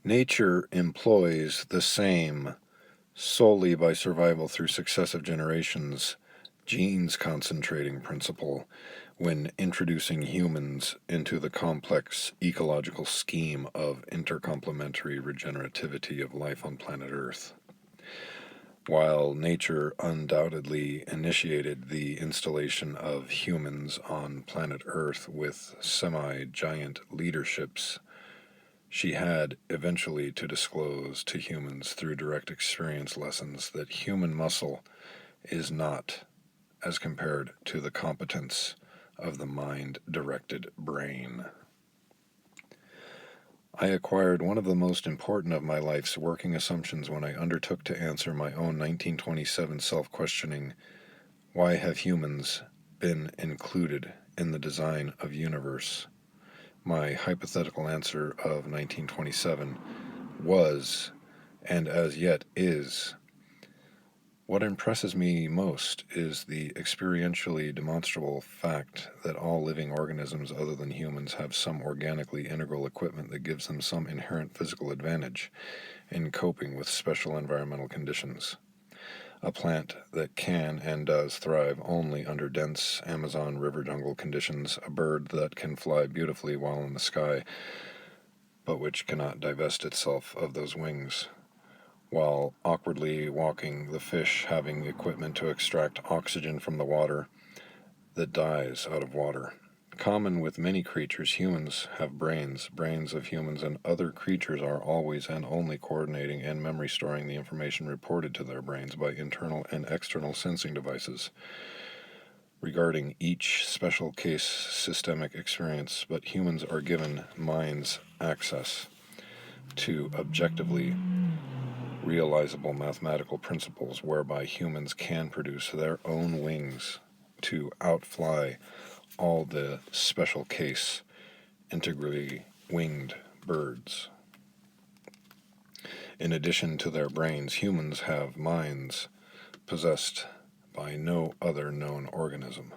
Nature employs the same, solely by survival through successive generations, genes concentrating principle when introducing humans into the complex ecological scheme of intercomplementary regenerativity of life on planet Earth. While nature undoubtedly initiated the installation of humans on planet Earth with semi-giant leaderships, she had eventually to disclose to humans through direct experience lessons that human muscle is not as compared to the competence of the mind-directed brain. I acquired one of the most important of my life's working assumptions when I undertook to answer my own 1927 self-questioning, why have humans been included in the design of universe? My hypothetical answer of 1927 was, and as yet is, what impresses me most is the experientially demonstrable fact that all living organisms other than humans have some organically integral equipment that gives them some inherent physical advantage in coping with special environmental conditions. A plant that can and does thrive only under dense Amazon river jungle conditions, a bird that can fly beautifully while in the sky, but which cannot divest itself of those wings, while awkwardly walking the fish having equipment to extract oxygen from the water that dies out of water. Common with many creatures, humans have brains. Brains of humans and other creatures are always and only coordinating and memory storing the information reported to their brains by internal and external sensing devices regarding each special case systemic experience, but humans are given minds access to objectively realizable mathematical principles whereby humans can produce their own wings to outfly all the special case integrally winged birds. In addition to their brains, humans have minds possessed by no other known organism.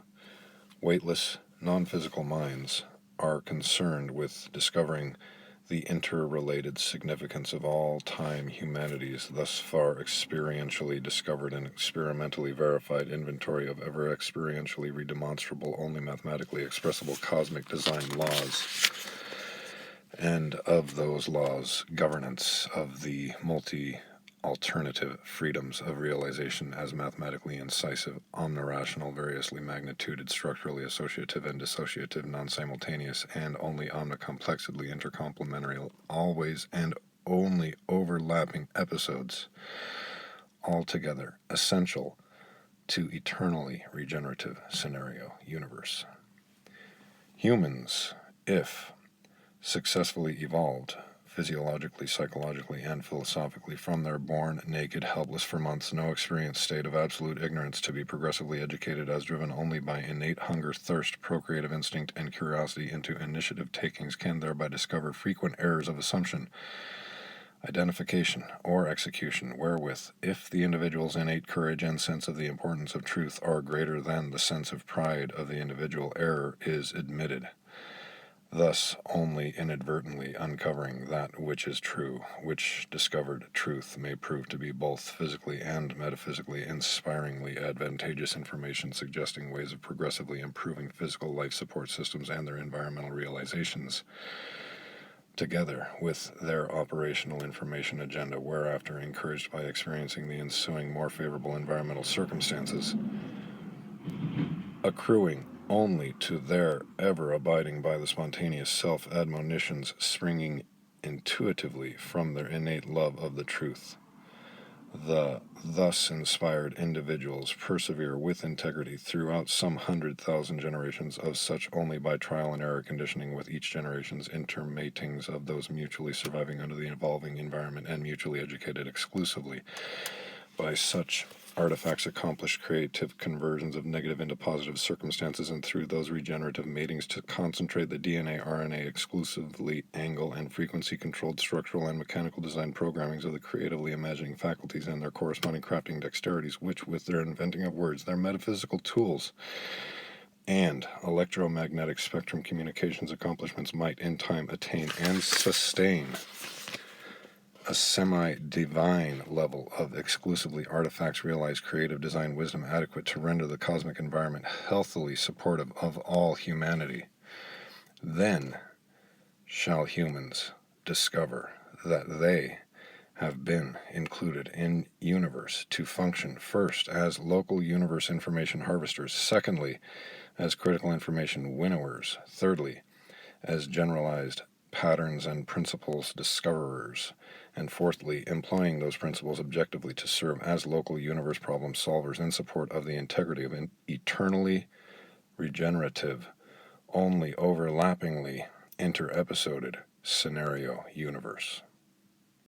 Weightless, non-physical minds are concerned with discovering the interrelated significance of all time humanity's thus far experientially discovered and experimentally verified inventory of ever experientially redemonstrable, only mathematically expressible cosmic design laws, and of those laws, governance of the multi-alternative freedoms of realization as mathematically incisive, omnirational, variously magnituded, structurally associative and dissociative, non-simultaneous, and only omnicomplexedly intercomplementary, always and only overlapping episodes, altogether essential to eternally regenerative scenario universe. Humans, if successfully evolved, physiologically, psychologically, and philosophically, from their born naked, helpless for months, no experienced state of absolute ignorance to be progressively educated as driven only by innate hunger, thirst, procreative instinct, and curiosity into initiative takings, can thereby discover frequent errors of assumption, identification, or execution, wherewith, if the individual's innate courage and sense of the importance of truth are greater than the sense of pride of the individual, error is admitted, thus only inadvertently uncovering that which is true, which discovered truth may prove to be both physically and metaphysically inspiringly advantageous information suggesting ways of progressively improving physical life support systems and their environmental realizations, together with their operational information agenda, whereafter encouraged by experiencing the ensuing more favorable environmental circumstances, accruing only to their ever abiding by the spontaneous self-admonitions springing intuitively from their innate love of the truth. The thus inspired individuals persevere with integrity throughout some 100,000 generations of such only by trial and error conditioning, with each generation's intermatings of those mutually surviving under the evolving environment and mutually educated exclusively by such artifacts accomplish creative conversions of negative into positive circumstances, and through those regenerative matings to concentrate the DNA, RNA exclusively angle and frequency controlled structural and mechanical design programmings of the creatively imagining faculties and their corresponding crafting dexterities, which with their inventing of words, their metaphysical tools, and electromagnetic spectrum communications accomplishments might in time attain and sustain a semi-divine level of exclusively artifacts realized creative design wisdom adequate to render the cosmic environment healthily supportive of all humanity. Then shall humans discover that they have been included in universe to function first as local universe information harvesters, secondly as critical information winnowers, thirdly as generalized patterns and principles discoverers, and fourthly employing those principles objectively to serve as local universe problem solvers in support of the integrity of an eternally regenerative, only overlappingly inter-episoded scenario universe.